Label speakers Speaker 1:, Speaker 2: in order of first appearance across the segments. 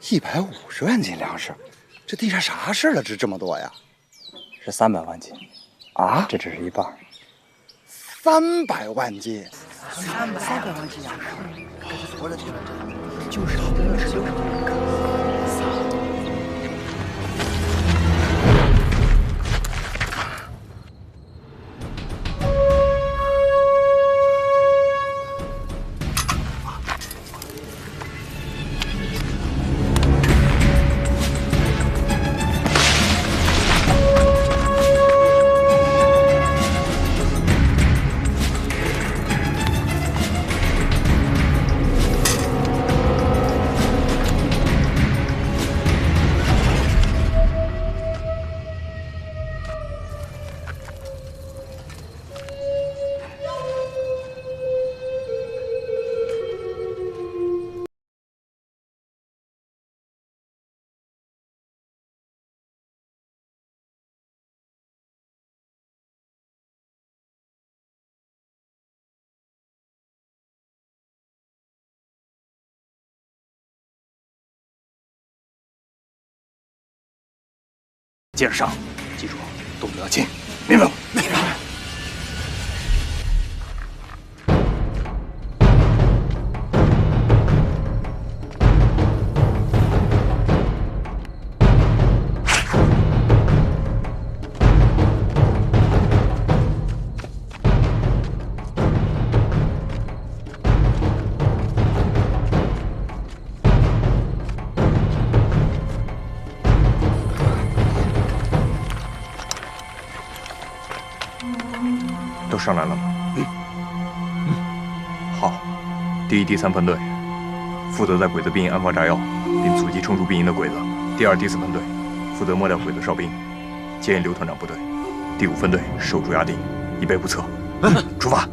Speaker 1: 150万斤粮食，这地上啥事了？值这么多呀？
Speaker 2: 是300万斤
Speaker 1: 啊！
Speaker 2: 这只是一半。
Speaker 1: 300万斤
Speaker 3: ，300万斤粮食，我的天，就是
Speaker 2: 接着上，记住，动作要轻，明白吗？明白。都上来了吗？好，第1、第3分队负责在鬼子兵营安放炸药，并阻击冲出兵营的鬼子；第2、第4分队负责摸掉鬼子哨兵，接应刘团长部队；第5分队守住崖顶，以备不测。出发！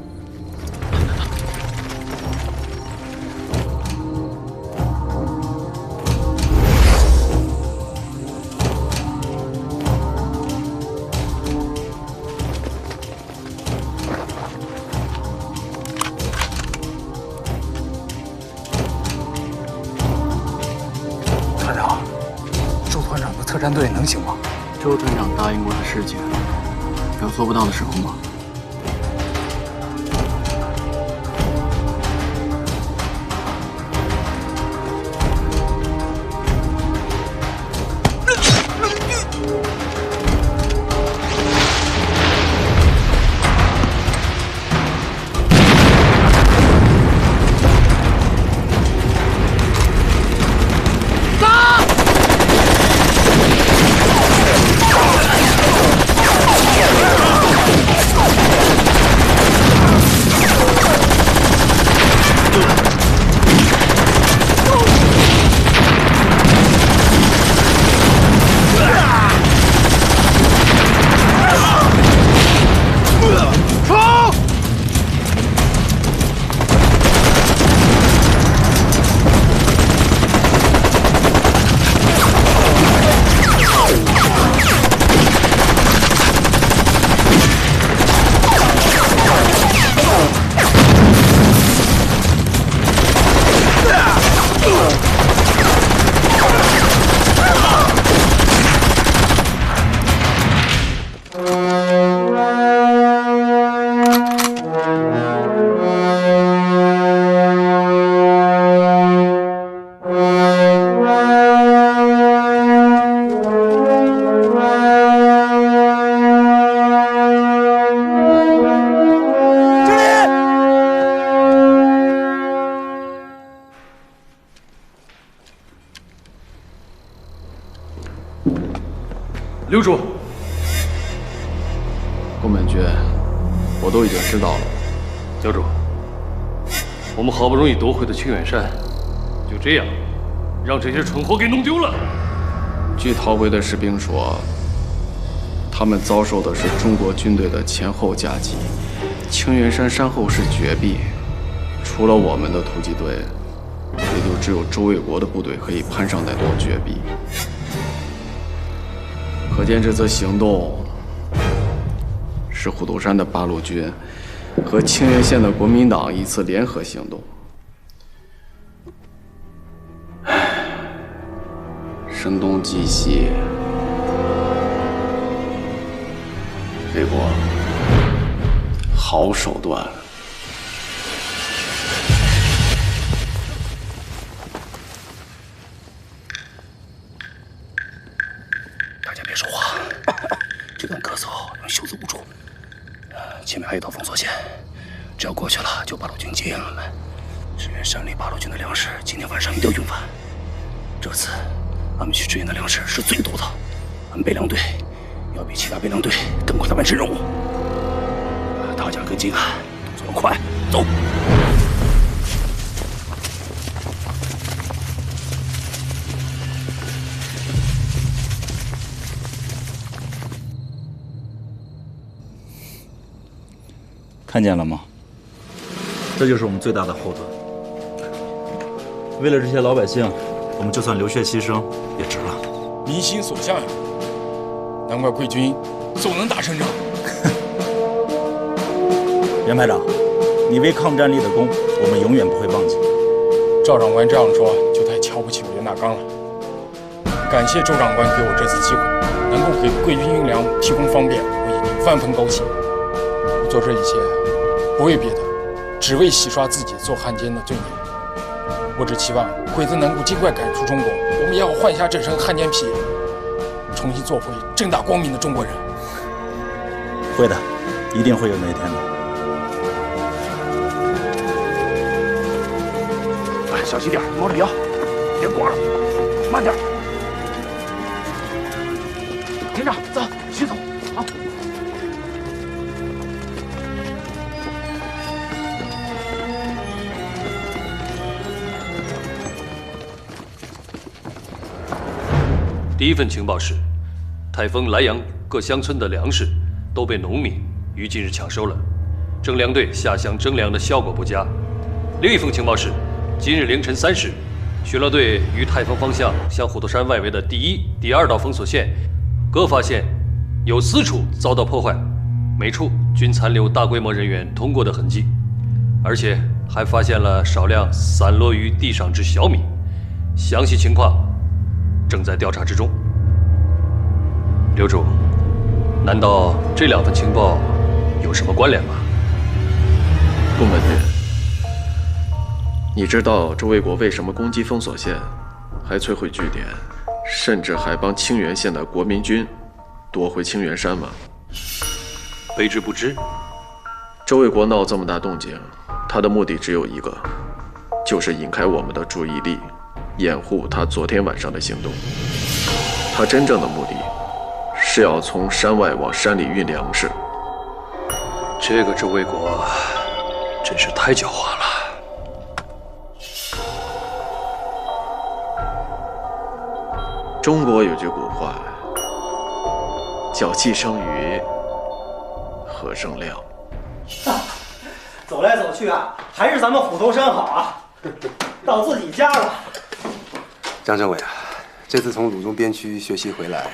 Speaker 3: 团长，周团长的特战队能行吗？
Speaker 4: 周团长答应过的事情，有做不到的时候吗？
Speaker 5: 刘主，
Speaker 4: 顾本军，我都已经知道了。
Speaker 5: 教主，我们好不容易夺回的清远山，就这样让这些蠢货给弄丢了。
Speaker 4: 据逃回的士兵说，他们遭受的是中国军队的前后夹击。清源山山后是绝壁，除了我们的突击队，也就只有周卫国的部队可以攀上那座绝壁。可见这次行动是虎头山的八路军和清源县的国民党一次联合行动。声东击西。魏国，好手段！
Speaker 3: 大家别说话，这段咳嗽用袖子捂住。前面还有一道封锁线，只要过去了，就八路军接应我们。支援山里八路军的粮食，今天晚上一定要用完。这次俺们去支援的粮食是最多的，俺们北凉队要比其他北凉队更快的完成任务。大家跟进啊，动作要快，走！
Speaker 6: 看见了吗？这就是我们最大的后盾。为了这些老百姓，我们就算流血牺牲也值了。
Speaker 7: 民心所向呀，难怪贵军总能打胜仗。
Speaker 6: 袁排长，你为抗战立的功，我们永远不会忘记。
Speaker 7: 赵长官这样说，就太瞧不起我袁大刚了。感谢周长官给我这次机会，能够给贵军运粮提供方便，我已经万分高兴。我做这一切，不为别的，只为洗刷自己做汉奸的罪孽。我只期望鬼子能够尽快赶出中国，我们也要换下这身汉奸皮，重新做回正大光明的中国人。
Speaker 6: 会的，一定会有那一天的。
Speaker 3: 小心点，毛着腰，别挂了，慢点。连长，走，徐总，好。
Speaker 5: 第一份情报是，泰丰、莱阳各乡村的粮食都被农民于近日抢收了，征粮队下乡征粮的效果不佳。另一份情报是，今日凌晨3时，巡逻队于泰丰方向向虎头山外围的第1、第2道封锁线各发现有4处遭到破坏，每处均残留大规模人员通过的痕迹，而且还发现了少量散落于地上之小米。详细情况正在调查之中。刘主，难道这2份情报有什么关联吗？
Speaker 4: 顾门军，你知道周卫国为什么攻击封锁线，还摧毁据点，甚至还帮清源县的国民军夺回清源山吗？
Speaker 5: 卑职不知。
Speaker 4: 周卫国闹这么大动静，他的目的只有一个，就是引开我们的注意力，掩护他昨天晚上的行动。他真正的目的是要从山外往山里运粮食。
Speaker 5: 这个周卫国真是太狡猾了。
Speaker 4: 中国有句古话，叫既生瑜，何生亮。
Speaker 8: 走来走去啊，还是咱们虎头山好啊，到自己家了。
Speaker 9: 张政委啊，这次从鲁中边区学习回来，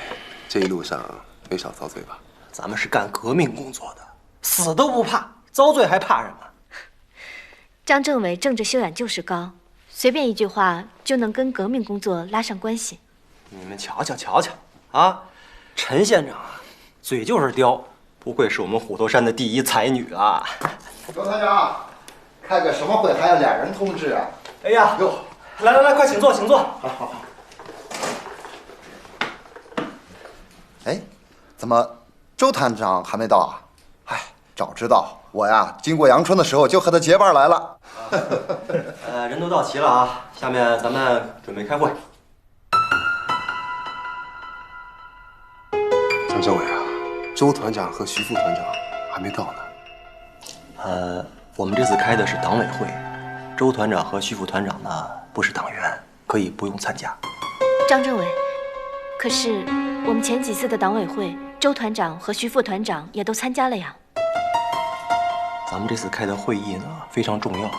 Speaker 9: 这一路上没少遭罪吧？
Speaker 8: 咱们是干革命工作的，死都不怕，遭罪还怕什么？
Speaker 10: 张政委政治修养就是高，随便一句话就能跟革命工作拉上关系。
Speaker 8: 你们瞧瞧瞧瞧啊，陈县长啊，嘴就是刁，不愧是我们虎头山的第一才女啊！
Speaker 11: 周团长，开个什么会还要2人通知啊？
Speaker 8: 哎呀，哟，来，快请坐，请坐。
Speaker 11: 好。哎，怎么周团长还没到啊？哎，早知道我呀，经过阳春的时候就和他结伴来了。
Speaker 8: 人都到齐了啊，下面咱们准备开会。
Speaker 9: 张政委啊，周团长和徐副团长还没到呢。
Speaker 8: 我们这次开的是党委会，周团长和徐副团长呢不是党员，可以不用参加。
Speaker 10: 张政委，可是我们前几次的党委会，周团长和徐副团长也都参加了呀。
Speaker 8: 咱们这次开的会议呢非常重要，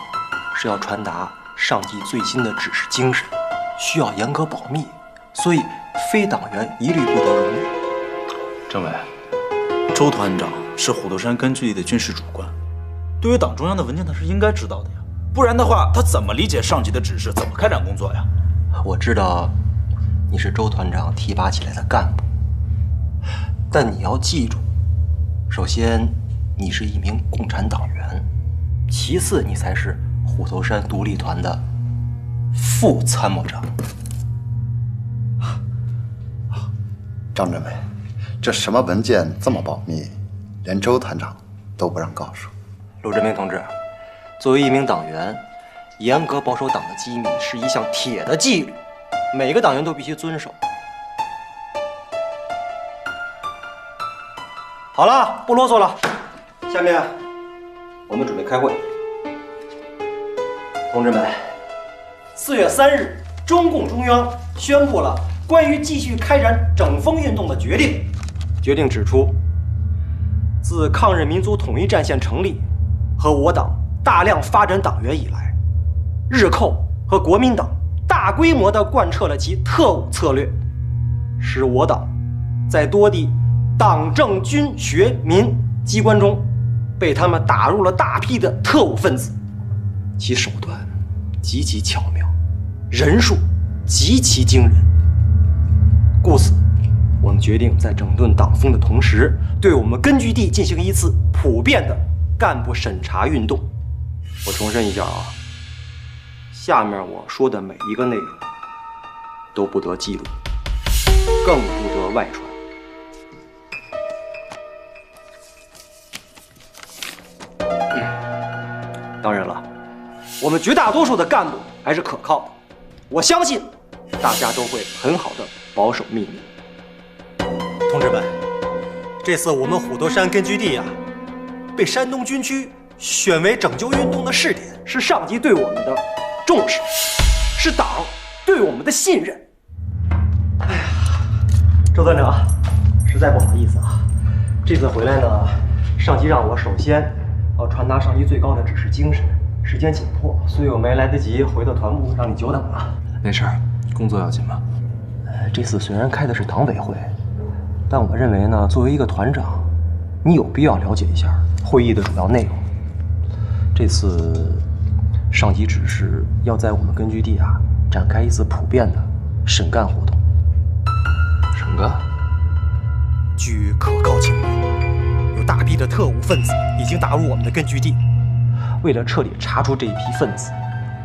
Speaker 8: 是要传达上级最新的指示精神，需要严格保密，所以非党员一律不得荣誉。
Speaker 6: 政委，周团长是虎头山根据地的军事主官，对于党中央的文件他是应该知道的呀，不然的话他怎么理解上级的指示，怎么开展工作呀？
Speaker 8: 我知道你是周团长提拔起来的干部，但你要记住，首先你是一名共产党员，其次你才是虎头山独立团的副参谋长。
Speaker 11: 张政委，这什么文件这么保密，连周团长都不让告诉？
Speaker 8: 陆振明同志，作为一名党员，严格保守党的机密是一项铁的纪律，每个党员都必须遵守。好了，不啰嗦了，下面我们准备开会。同志们，4月3日，中共中央宣布了关于继续开展整风运动的决定。决定指出，自抗日民族统一战线成立和我党大量发展党员以来，日寇和国民党大规模地贯彻了其特务策略，使我党在多地党政军学民机关中被他们打入了大批的特务分子，其手段极其巧妙，人数极其惊人。故此，我们决定在整顿党风的同时，对我们根据地进行一次普遍的干部审查运动。我重申一下啊，下面我说的每一个内容都不得记录，更不得外传。当然了，我们绝大多数的干部还是可靠的，我相信大家都会很好的保守秘密。同志们，这次我们虎头山根据地被山东军区选为拯救运动的试点，是上级对我们的重视，是党对我们的信任。哎呀，周团长，实在不好意思啊，这次回来呢，上级让我首先要传达上级最高的指示精神，时间紧迫，所以我没来得及回到团部，让你久等了。
Speaker 12: 没事，工作要紧嘛。
Speaker 8: 这次虽然开的是党委会，但我认为呢，作为一个团长，你有必要了解一下会议的主要内容。这次上级指示要在我们根据地展开一次普遍的审干活动。
Speaker 12: 审干？
Speaker 8: 据可靠情报，有大批的特务分子已经打入我们的根据地。为了彻底查出这一批分子，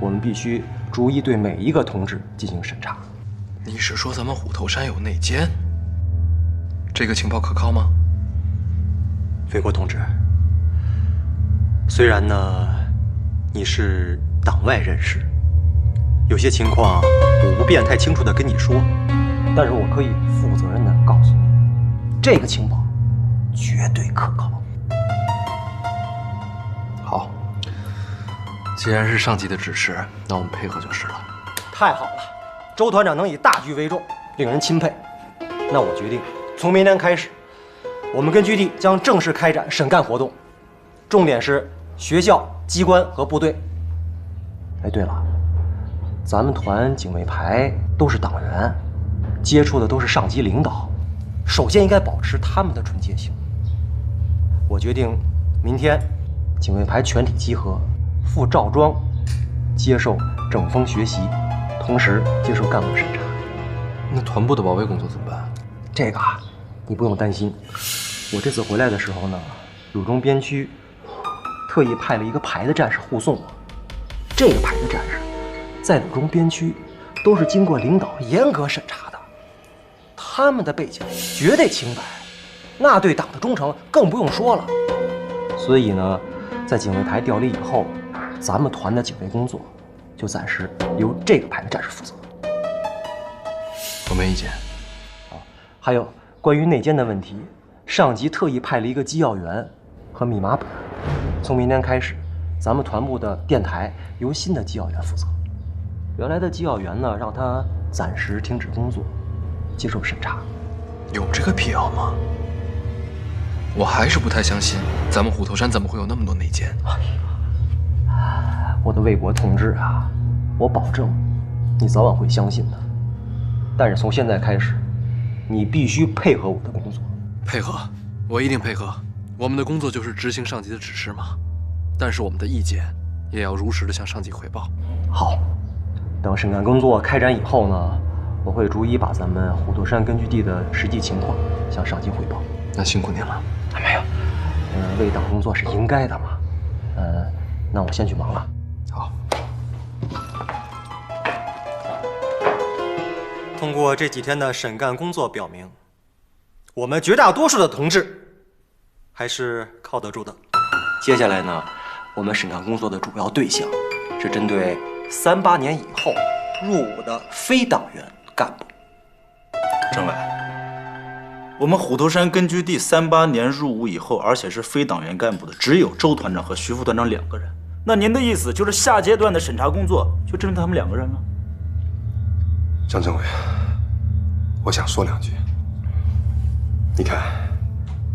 Speaker 8: 我们必须逐一对每一个同志进行审查。
Speaker 12: 你是说咱们虎头山有内奸？这个情报可靠吗？
Speaker 8: 飞国同志，虽然呢你是党外人士，有些情况我不便太清楚地跟你说，但是我可以负责任地告诉你，这个情报绝对可靠。
Speaker 12: 好，既然是上级的指示，那我们配合就是了。
Speaker 8: 太好了，周团长能以大局为重，令人钦佩。那我决定，从明天开始，我们根据地将正式开展审干活动，重点是学校、机关和部队。哎，对了，咱们团警卫排都是党员，接触的都是上级领导，首先应该保持他们的纯洁性。我决定，明天警卫排全体集合，赴赵庄接受整风学习，同时接受干部审查。
Speaker 12: 那团部的保卫工作怎么办？
Speaker 8: 这个你不用担心。我这次回来的时候呢，鲁中边区特意派了一个排的战士护送我。这个排的战士在鲁中边区都是经过领导严格审查的，他们的背景绝对清白，那对党的忠诚更不用说了。所以呢，在警卫排调离以后，咱们团的警卫工作就暂时由这个排的战士负责。
Speaker 12: 我没意见。
Speaker 8: 还有关于内奸的问题，上级特意派了一个机要员和密码本。从明天开始，咱们团部的电台由新的机要员负责。原来的机要员呢，让他暂时停止工作，接受审查。
Speaker 12: 有这个必要吗？我还是不太相信，咱们虎头山怎么会有那么多内奸？
Speaker 8: 我的卫国同志啊，我保证，你早晚会相信的。但是从现在开始，你必须配合我的工作。
Speaker 12: 配合，我一定配合。我们的工作就是执行上级的指示嘛。但是我们的意见也要如实的向上级汇报。
Speaker 8: 好，等审干工作开展以后呢，我会逐一把咱们虎头山根据地的实际情况向上级汇报。
Speaker 12: 那辛苦您了。
Speaker 8: 没有，为党工作是应该的嘛。那我先去忙了。
Speaker 12: 好。
Speaker 8: 通过这几天的审干工作表明，我们绝大多数的同志还是靠得住的。接下来呢，我们审干工作的主要对象是针对38年以后入伍的非党员干部。
Speaker 6: 政委，我们虎头山根据地38年入伍以后，而且是非党员干部的，只有周团长和徐副团长2个人。那您的意思就是下阶段的审查工作就针对他们2个人了？
Speaker 9: 张政委，我想说2句。你看，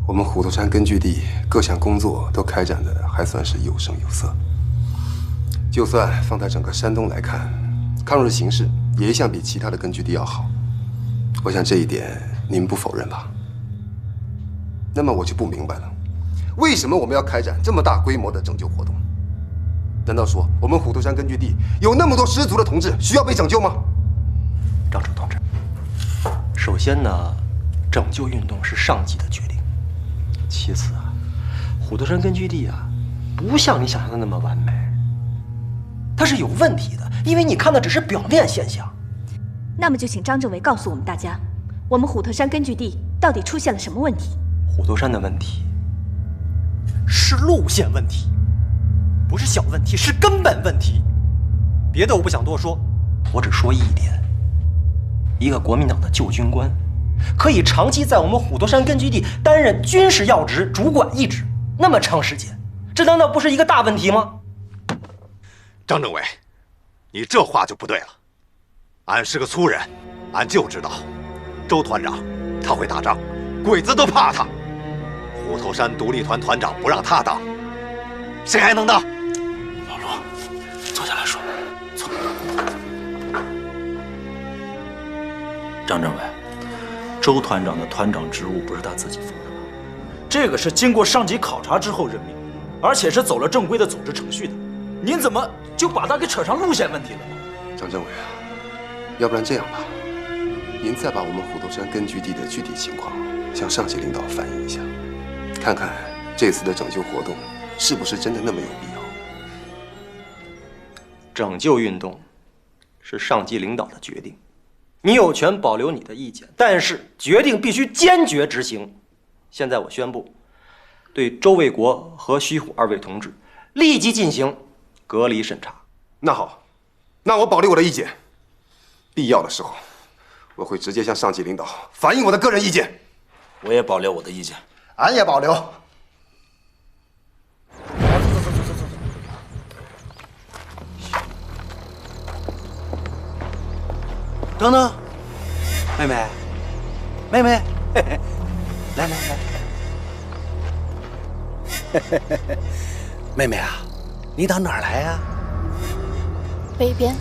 Speaker 9: 我们虎头山根据地各项工作都开展的还算是有声有色。就算放在整个山东来看，抗日形势也一向比其他的根据地要好。我想这一点您不否认吧？那么我就不明白了，为什么我们要开展这么大规模的拯救活动？难道说我们虎头山根据地有那么多失足的同志需要被拯救吗？
Speaker 8: 张楚同志，首先呢，拯救运动是上级的决定。其次啊，虎头山根据地啊，不像你想象的那么完美，它是有问题的，因为你看的只是表面现象。
Speaker 10: 那么就请张政委告诉我们大家，我们虎头山根据地到底出现了什么问题？
Speaker 8: 虎头山的问题是路线问题，不是小问题，是根本问题。别的我不想多说，我只说一点：一个国民党的旧军官，可以长期在我们虎头山根据地担任军事要职主管一职那么长时间，这难道不是一个大问题吗？
Speaker 13: 张政委，你这话就不对了。俺是个粗人，俺就知道，周团长他会打仗，鬼子都怕他。虎头山独立团团长不让他当，谁还能当？
Speaker 3: 老罗，坐下来说。坐。
Speaker 6: 张政委，周团长的团长职务不是他自己封的吗？这个是经过上级考察之后任命，而且是走了正规的组织程序的。您怎么就把他给扯上路线问题了呢？
Speaker 9: 张政委啊，要不然这样吧，您再把我们虎头山根据地的具体情况向上级领导反映一下，看看这次的拯救活动是不是真的那么有必要。
Speaker 8: 拯救运动是上级领导的决定，你有权保留你的意见，但是决定必须坚决执行。现在我宣布，对周卫国和徐虎2位同志立即进行隔离审查。
Speaker 9: 那好，那我保留我的意见，必要的时候，我会直接向上级领导反映我的个人意见。
Speaker 6: 我也保留我的意见，
Speaker 11: 俺也保留。
Speaker 3: 等等，妹妹，妹妹，嘿嘿，来来来，妹妹啊，你打哪儿来呀？
Speaker 14: 北边。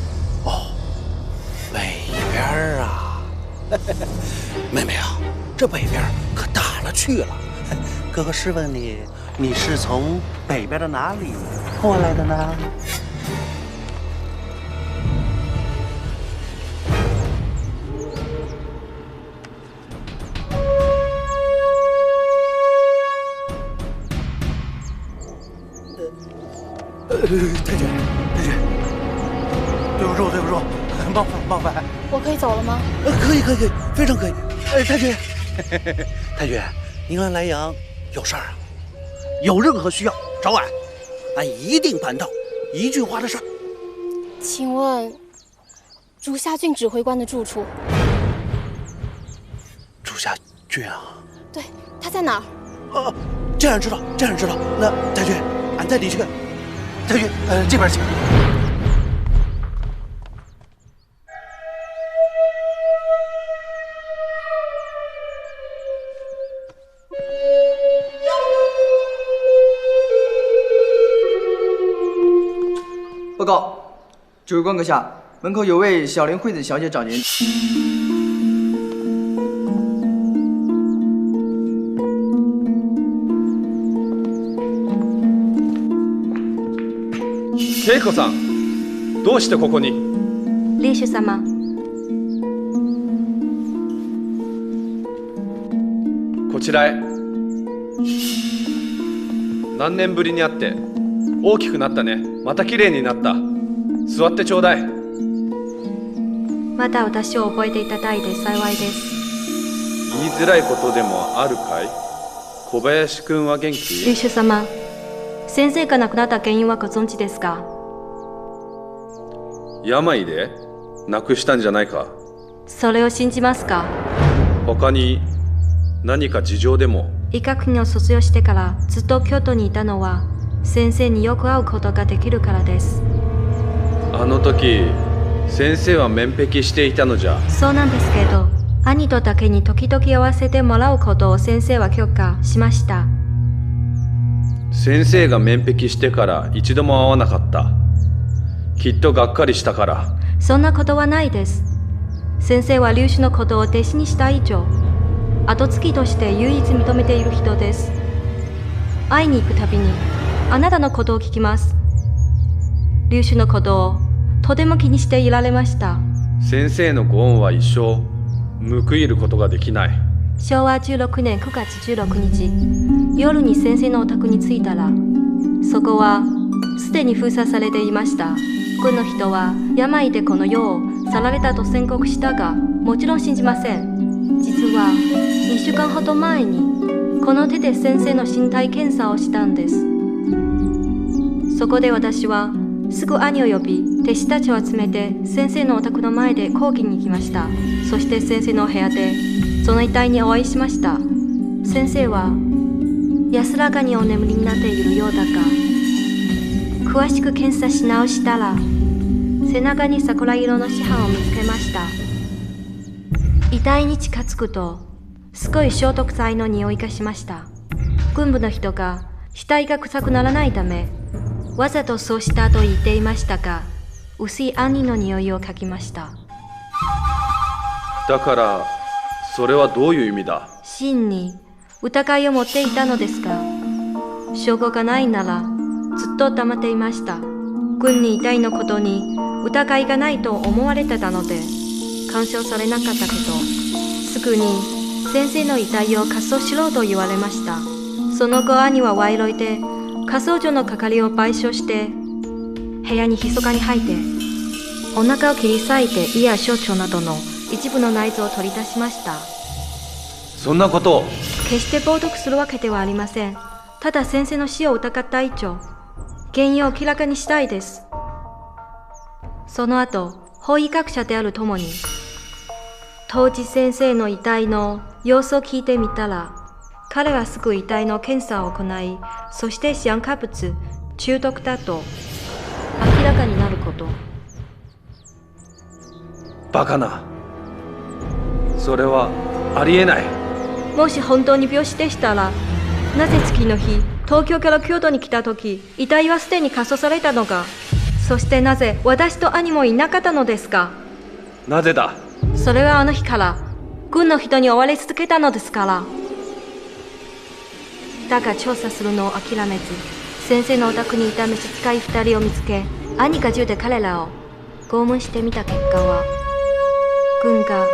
Speaker 3: 哦，北边啊，妹妹啊，这北边可大了去了。哥哥试问你，你是从北边的哪里过来的呢？太君，对不住，冒犯。
Speaker 14: 我可以走了吗？
Speaker 3: 可以，非常可以。太君，太君，您来莱阳有事儿啊？有任何需要找俺，俺一定办到，一句话的事儿。
Speaker 14: 请问，竹下郡指挥官的住处？
Speaker 3: 竹下郡啊？
Speaker 14: 对，他在哪儿？
Speaker 3: 这样知道。那太君，俺带你去。太君，这边请。
Speaker 15: 报告，指挥官阁下，门口有位小林惠子小姐找您。
Speaker 16: 恵子さん、どうしてここに？
Speaker 10: 列主様、
Speaker 4: ちらへ。何年ぶりに会って大きくなったね。また綺麗になった。座ってちょうだい。
Speaker 16: まだ私を覚えていただいて幸いです。
Speaker 4: 言いづらいことでもあるかい？小林くんは元気？
Speaker 16: 龍主様、先生が亡くなった原因はご存知ですか？
Speaker 4: 病で亡くしたんじゃないか？
Speaker 16: それを信じますか？
Speaker 4: 他に何か事情でも？
Speaker 16: 医学院を卒業してからずっと京都にいたのは先生によく会うことができるからです。
Speaker 4: あの時先生は面壁していたのじゃ。
Speaker 16: そうなんですけど、兄とだけに時々会わせてもらうことを先生は許可しました。
Speaker 4: 先生が面壁してから一度も会わなかった。きっとがっかりしたから。
Speaker 16: そんなことはないです。先生は龍主のことを弟子にした以上、後継ぎとして唯一認めている人です。会いに行くたびにあなたのことを聞きます。龍主のことをとても気にしていられました。
Speaker 4: 先生のご恩は一生報いることができない。
Speaker 16: 昭和16年9月16日、夜に先生のお宅に着いたら、そこはすでに封鎖されていました。軍の人は病でこの世を去られたと宣告したが、もちろん信じません。実は2週間ほど前にこの手で先生の身体検査をしたんです。そこで私はすぐ兄を呼び、弟子たちを集めて先生のお宅の前で講義に行きました。そして先生の部屋でその遺体にお会いしました。先生は安らかにお眠りになっているようだが、詳しく検査し直したら背中に桜色の死斑を見つけました。遺体に近づくと少し消毒剤の匂いがしました。軍部の人が死体が臭くならないためわざとそうしたと言っていましたが、薄い杏仁の匂いを嗅ぎました。
Speaker 4: だからそれはどういう意味だ？
Speaker 16: 真に疑いを持っていたのですが、証拠がないならずっと黙っていました。軍に遺体のことに疑いがないと思われてたので干渉されなかったけど、すぐに先生の遺体を火葬しろと言われました。その後兄は賄賂で火葬場の係を賠償して部屋に密かに入ってお腹を切り裂いて胃や小腸などの一部の内臓を取り出しました。
Speaker 4: そんなことを？
Speaker 16: 決して冒涜するわけではありません。ただ先生の死を疑った以上、原因を明らかにしたいです。その後、法医学者であるともに当時先生の遺体の様子を聞いてみたら、彼はすぐ遺体の検査を行い、そしてシアン化物中毒だと明らかになること。
Speaker 4: バカな。それはありえない。
Speaker 16: もし本当に病死でしたら、なぜ次の日東京から京都に来た時遺体はすでに火葬されたのか？そしてなぜ私と兄もいなかったのですか？
Speaker 4: なぜだ？
Speaker 16: それはあの日から軍の人に追われ続けたのですから。だが調査するのを諦めず、先生のお宅にいた召使い2人を見つけ、兄が銃で彼らを拷問してみた結果は、軍が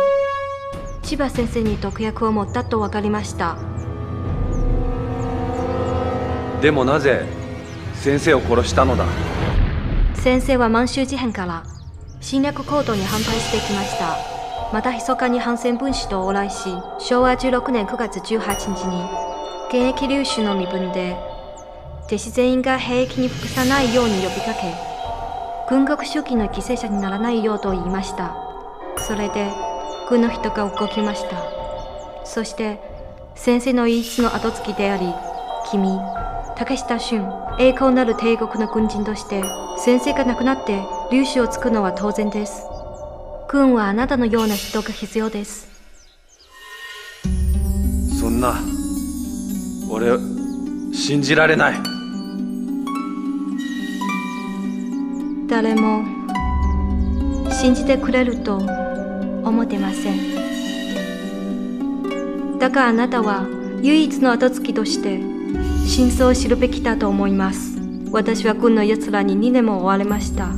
Speaker 16: 千葉先生に毒薬を持ったと分かりました。
Speaker 4: でもなぜ先生を殺したのだ？
Speaker 16: 先生は満州事変から侵略行動に反対してきました。また密かに反戦分子と往来し、昭和16年9月18日に現役流主の身分で弟子全員が兵役に服さないように呼びかけ、軍国主義の犠牲者にならないようと言いました。それで軍の人が動きました。そして先生の唯一の後継ぎであり、君竹下俊、栄光なる帝国の軍人として先生が亡くなって流主を継ぐのは当然です。軍はあなたのような人が必要です。
Speaker 4: そんな、俺信じられない。
Speaker 16: 誰も信じてくれると思ってません。だからあなたは唯一の後継ぎとして真相を知るべきだと思います。私は軍の奴らに2年も追われました。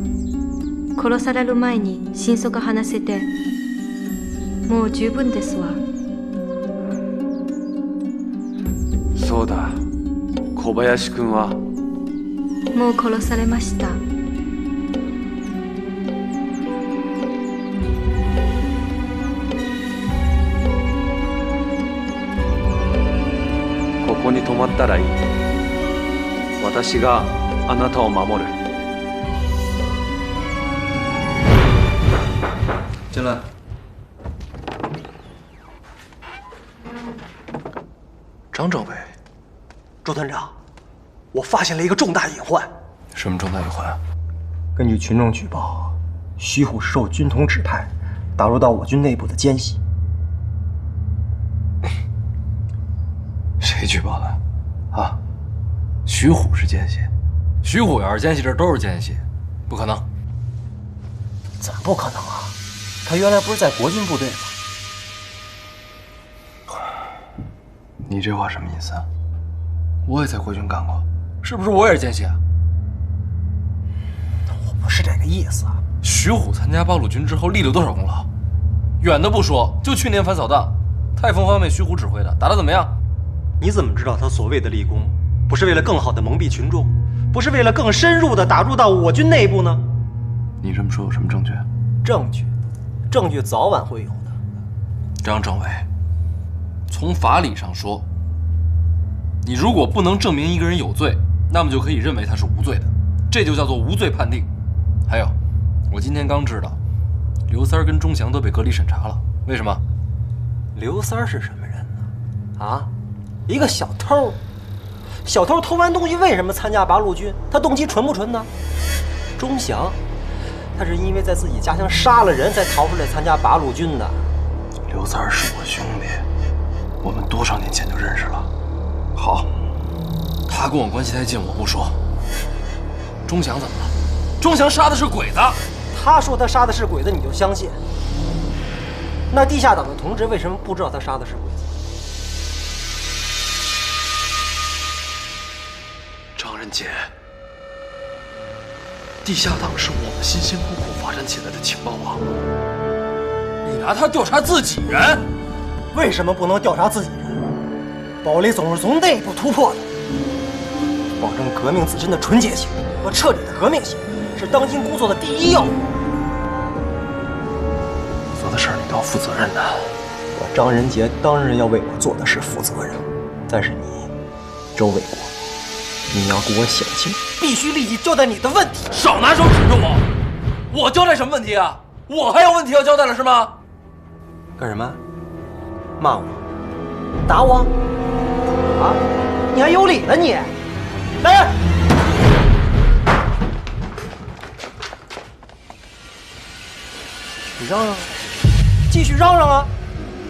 Speaker 16: 殺される前に真相が話せてもう十分ですわ。
Speaker 12: そうだ。小林君は
Speaker 16: もう殺されました。
Speaker 12: ここに泊まったらいい。私があなたを守る。
Speaker 8: 进来。
Speaker 6: 张政委，周团长，我发现了一个重大隐患。
Speaker 8: 什么重大隐患啊？
Speaker 6: 根据群众举报，徐虎受军统指派，打入到我军内部的奸细。
Speaker 8: 谁举报的？
Speaker 12: 啊，徐虎是奸细。徐虎要是奸细，这都是奸细，不可能。
Speaker 6: 怎么不可能啊？他原来不是在国军部队吗？
Speaker 8: 你这话什么意思啊？我也在国军干过，
Speaker 12: 是不是我也是奸细啊？
Speaker 6: 我不是这个意思啊。
Speaker 12: 徐虎参加八路军之后立了多少功劳？远的不说，就去年反扫荡，泰丰方面徐虎指挥的，打得怎么样？
Speaker 8: 你怎么知道他所谓的立功，不是为了更好的蒙蔽群众，不是为了更深入的打入到我军内部呢？你这么说有什么证据？
Speaker 6: 证据早晚会有的。
Speaker 12: 张政委，从法理上说，你如果不能证明一个人有罪，那么就可以认为他是无罪的，这就叫做无罪判定。还有，我今天刚知道，刘三儿跟钟祥都被隔离审查了，为什么？
Speaker 6: 刘三儿是什么人呢？啊，一个小偷。小偷偷完东西为什么参加八路军？他动机纯不纯呢？钟祥，他是因为在自己家乡杀了人才逃出来参加八路军的。
Speaker 8: 刘三儿是我兄弟，我们多少年前就认识了。
Speaker 12: 好，他跟我关系太近，我不说。钟祥怎么了？钟祥杀的是鬼子。
Speaker 6: 他说他杀的是鬼子，你就相信？那地下党的同志为什么不知道他杀的是鬼子？
Speaker 12: 张仁杰，地下党是我们辛辛苦苦发展起来的情报网，你拿它调查自己人？
Speaker 6: 为什么不能调查自己人？堡垒总是从内部突破的，保证革命自身的纯洁性和彻底的革命性，是当今工作的第一要务。
Speaker 8: 做的事儿你都要负责任的。
Speaker 6: 我张仁杰当然要为我做的事负责任，但是你，周卫国，你要给我想清，必须立即交代你的问题。
Speaker 12: 少拿手指着我！我交代什么问题啊？我还有问题要交代了是吗？
Speaker 6: 干什么？骂我？打我？啊！你还有理了你？来人！你嚷嚷，继续嚷嚷啊！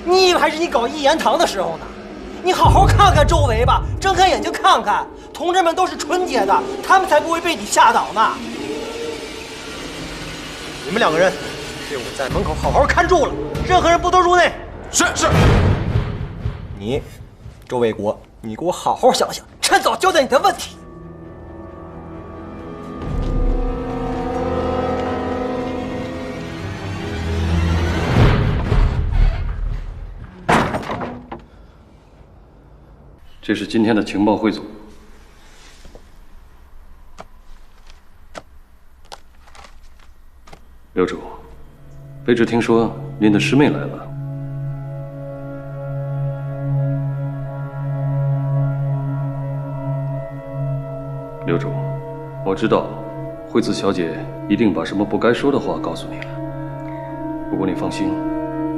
Speaker 6: 你以为还是你搞一言堂的时候呢？你好好看看周围吧，睁开眼睛看看，同志们都是纯洁的，他们才不会被你吓倒呢。你们两个人给我在门口好好看住了，任何人不得入内。
Speaker 12: 是。
Speaker 6: 你，周卫国，你给我好好想想，趁早交代你的问题。
Speaker 5: 这是今天的情报汇总。刘主，卑职听说您的师妹来了。刘主，我知道惠子小姐一定把什么不该说的话告诉你了。不过你放心，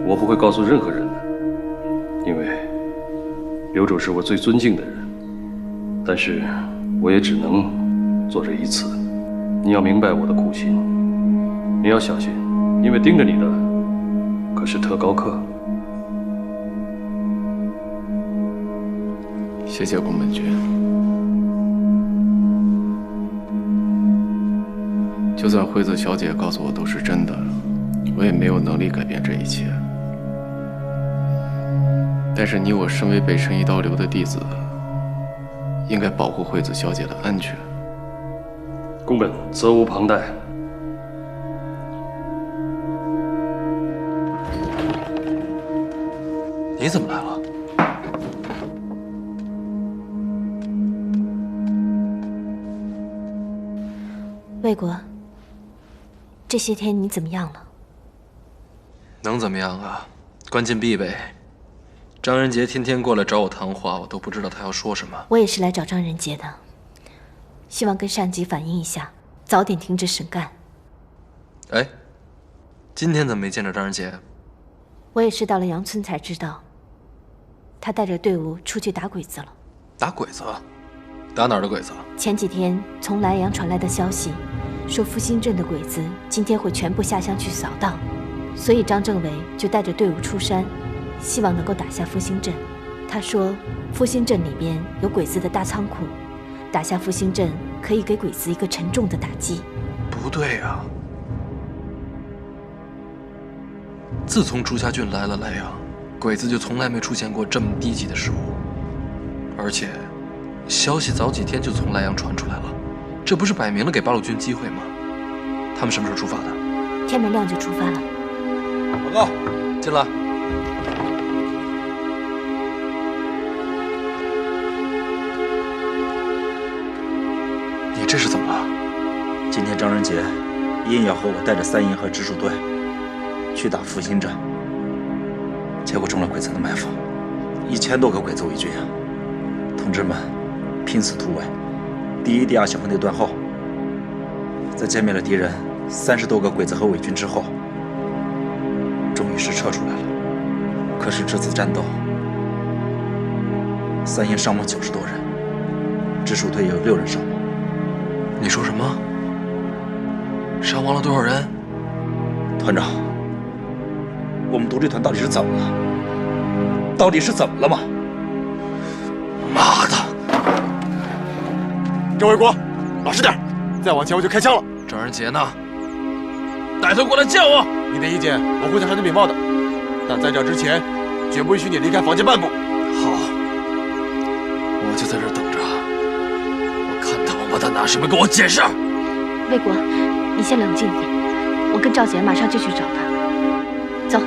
Speaker 5: 我不会告诉任何人的，因为刘主是我最尊敬的人。但是我也只能做这一次。你要明白我的苦心，你要小心，因为盯着你的可是特高课。
Speaker 4: 谢谢宫本君。就算惠子小姐告诉我都是真的，我也没有能力改变这一切。但是你我身为北辰一刀流的弟子，应该保护惠子小姐的安全。
Speaker 5: 宫本责无旁贷。
Speaker 12: 你怎么来了？
Speaker 10: 魏国，这些天你怎么样了？
Speaker 12: 能怎么样啊？关禁闭呗。张仁杰天天过来找我谈话，我都不知道他要说什么。
Speaker 10: 我也是来找张仁杰的，希望跟上级反映一下，早点停止审干。
Speaker 12: 哎，今天怎么没见着张仁杰？
Speaker 10: 我也是到了杨村才知道，他带着队伍出去打鬼子了。
Speaker 12: 打鬼子？打哪儿的鬼子？
Speaker 10: 前几天从莱阳传来的消息，说复兴镇的鬼子今天会全部下乡去扫荡，所以张政委就带着队伍出山，希望能够打下复兴镇。他说，复兴镇里边有鬼子的大仓库，打下复兴镇可以给鬼子一个沉重的打击。
Speaker 12: 不对啊！自从朱家俊来了莱阳，鬼子就从来没出现过这么低级的失误，而且消息早几天就从莱阳传出来了，这不是摆明了给八路军机会吗？他们什么时候出发的？
Speaker 10: 天没亮就出发了。
Speaker 12: 报告，进来。你这是怎么了？
Speaker 6: 今天张仁杰硬要和我带着3营和直属队去打复兴镇，结果中了鬼子的埋伏，1000多个鬼子伪军啊！同志们拼死突围，第1、第2小分队断后，在歼灭了敌人30多个鬼子和伪军之后，终于是撤出来了。可是这次战斗，3营伤亡90多人，直属队有6人伤亡。
Speaker 12: 你说什么？伤亡了多少人？
Speaker 6: 团长，我们独立团到底是怎么了？到底是怎么了嘛？
Speaker 12: 妈的！
Speaker 17: 郑卫国，老实点，再往前我就开枪了。
Speaker 12: 张仁杰呢？带头过来见我。
Speaker 17: 你的意见我会在上头禀报的，但在这之前，绝不允许你离开房间半步。
Speaker 12: 好，我就在这儿等着，我看他王八蛋拿什么跟我解释。
Speaker 10: 魏国，你先冷静一点，我跟赵姐马上就去找他。走。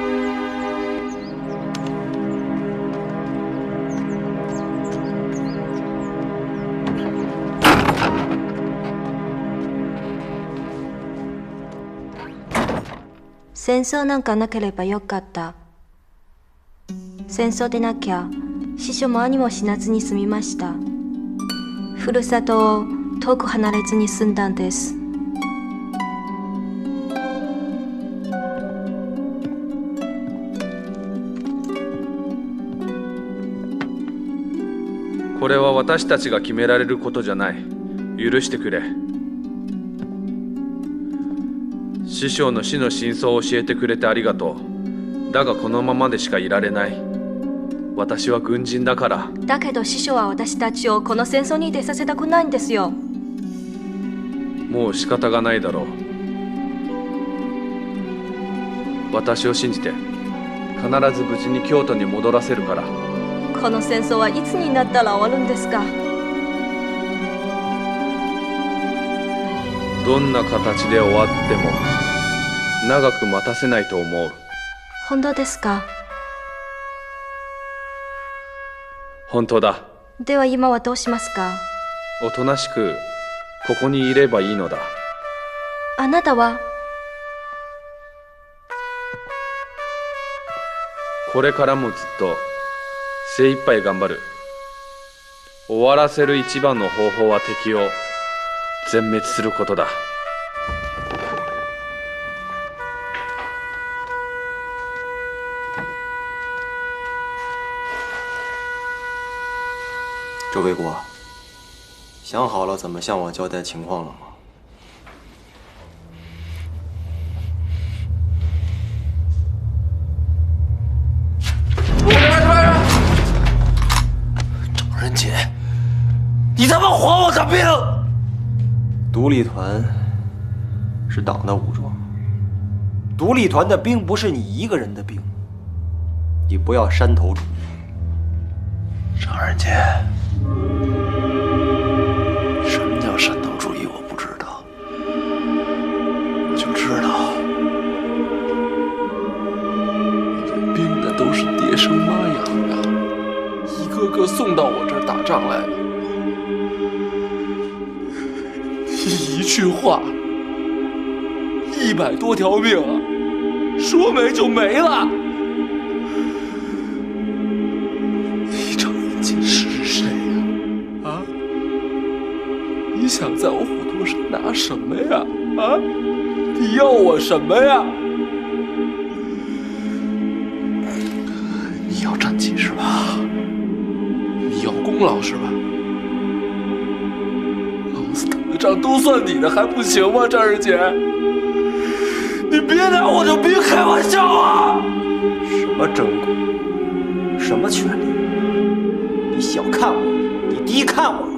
Speaker 16: 戦争なんかなければよかった。戦争でなきゃ死者も兄も死なずに済みました。ふるさとを遠く離れずに済んだんです。
Speaker 18: これは私たちが決められることじゃない。許してくれ。師匠の死の真相を教えてくれてありがとう。だがこのままでしかいられない。私は軍人だから。
Speaker 16: だけど師匠は私たちをこの戦争に出させたくないんですよ。
Speaker 18: もう仕方がないだろう。私を信じて、必ず無事に京都に戻らせるから。
Speaker 16: この戦争はいつになったら終わるんですか？
Speaker 18: どんな形で終わっても長く待たせないと思う。
Speaker 16: 本当ですか？
Speaker 18: 本当だ。
Speaker 16: では今はどうしますか？
Speaker 18: おとなしくここにいればいいのだ。
Speaker 16: あなたは？
Speaker 18: これからもずっと精一杯頑張る。終わらせる一番の方法は敵を全滅することだ。
Speaker 8: 周卫国，想好了怎么向我交代情况了吗？
Speaker 12: 张仁杰，你他妈还我的兵！
Speaker 8: 独立团是党的武装，独立团的兵不是你一个人的兵，你不要山头主义。
Speaker 12: 张仁杰，什么叫山头主义？我不知道，我就知道，这兵的都是爹生妈养的，一个个送到我这儿打仗来了。一句话100多条命啊，说没就没了。你张仁杰是谁呀？啊？你想在我虎头山拿什么呀？啊？你要我什么呀？你要战绩是吧？你要功劳是吧？老子打的仗都算你的，还不行吗？张仁杰，你别拿我的兵开玩笑啊！
Speaker 8: 什么争功，什么权利？你小看我，你低看我了。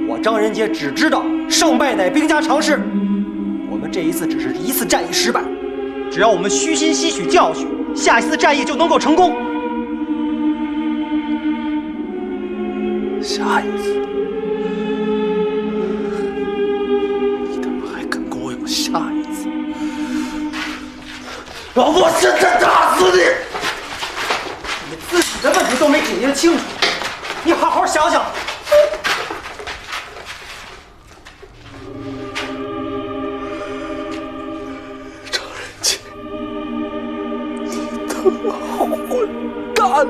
Speaker 8: 我张仁杰只知道胜败乃兵家常事。我们这一次只是一次战役失败，只要我们虚心吸取教训，下一次战役就能够成功。
Speaker 12: 下一次，你他妈还敢跟我有下一次？老子现在打死你！
Speaker 8: 你自己的问题都没解决清楚，你好好想想。
Speaker 12: 张仁杰，你他妈混蛋了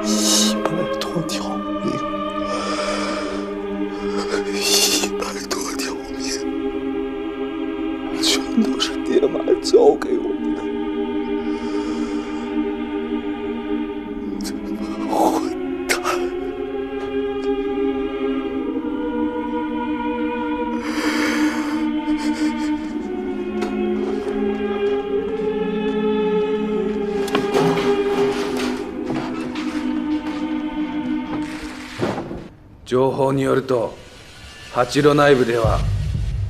Speaker 12: ！100多条命，100多条命，全都是爹妈教给我的。这帮混蛋！
Speaker 18: 情報によると、八路内部では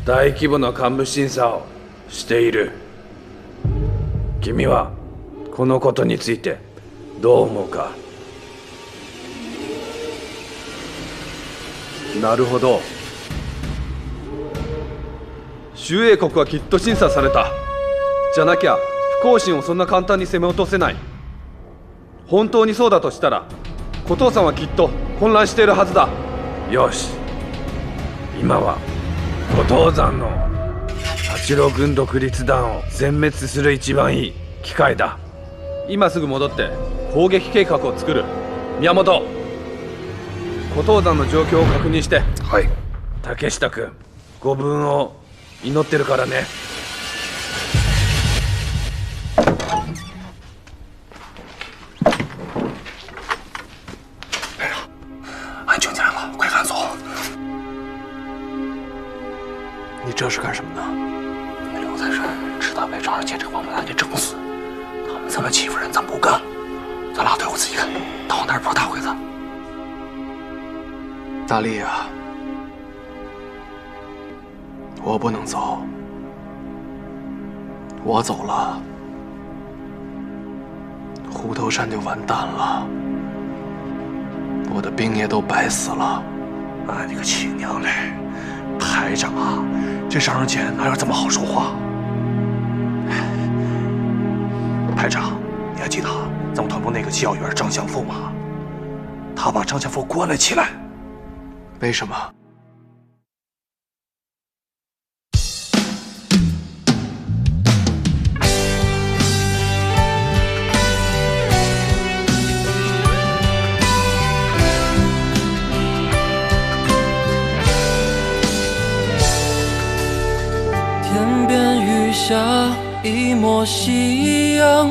Speaker 18: 大規模な幹部審査をしている。君はこのことについてどう思うか？なるほど。周英国はきっと審査された。じゃなきゃ不幸心をそんな簡単に攻め落とせない。本当にそうだとしたら、小父さんはきっと混乱しているはずだ。よし、今は小父山の八路軍独立団を全滅する一番いい機会だ。今すぐ戻って攻撃計画を作る。宮本、小父山の状況を確認して。はい。竹下君、ご武運を祈ってるからね。
Speaker 3: 俺听见了，快赶走！你这是干什么呢？你留在这儿，直到被张仁杰这个王八蛋给整死。他们这么欺负人，咱不干。咱俩对付自己干，到哪儿抱大回子？大力啊，我不能走。我走了，虎头山就完蛋了。我的兵也都白死了。哎，你个亲娘嘞！排长啊，这张仁杰哪有这么好说话？排长，你还记得咱们团部那个机要员张相富吗？他把张相富关了起来。为什么？
Speaker 19: 天边雨下一抹夕阳，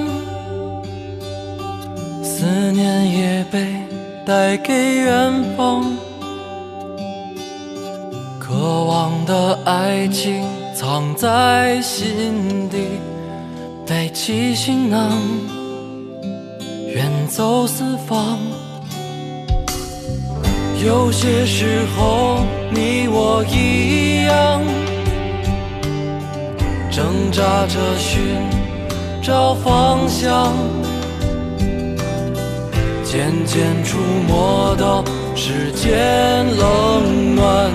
Speaker 19: 思念也被带给远方，渴望的爱情藏在心底，背起行囊远走四方。有些时候你我一样，挣扎着寻找方向，渐渐触摸到世间冷暖，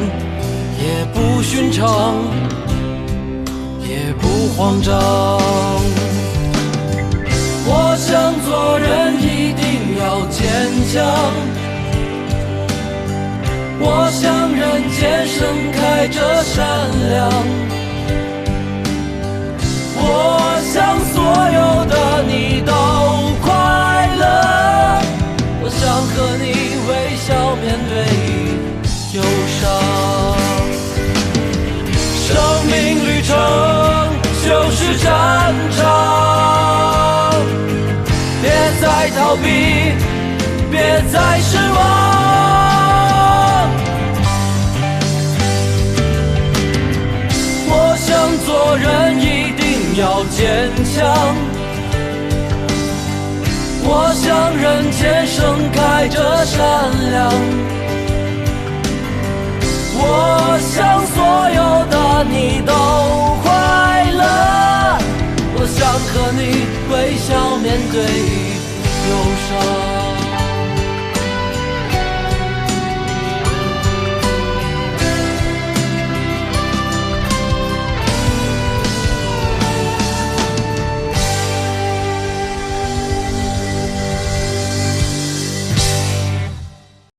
Speaker 19: 也不寻常，也不慌张。我想做人一定要坚强，我想人人间盛开着善良。我想所有的你都快乐，我想和你微笑面对忧伤。生命旅程就是战场，别再逃避，别再失望。我想做人一定要坚强，我想人间盛开着善良，我想所有的你都快乐，我想和你微笑面对忧伤。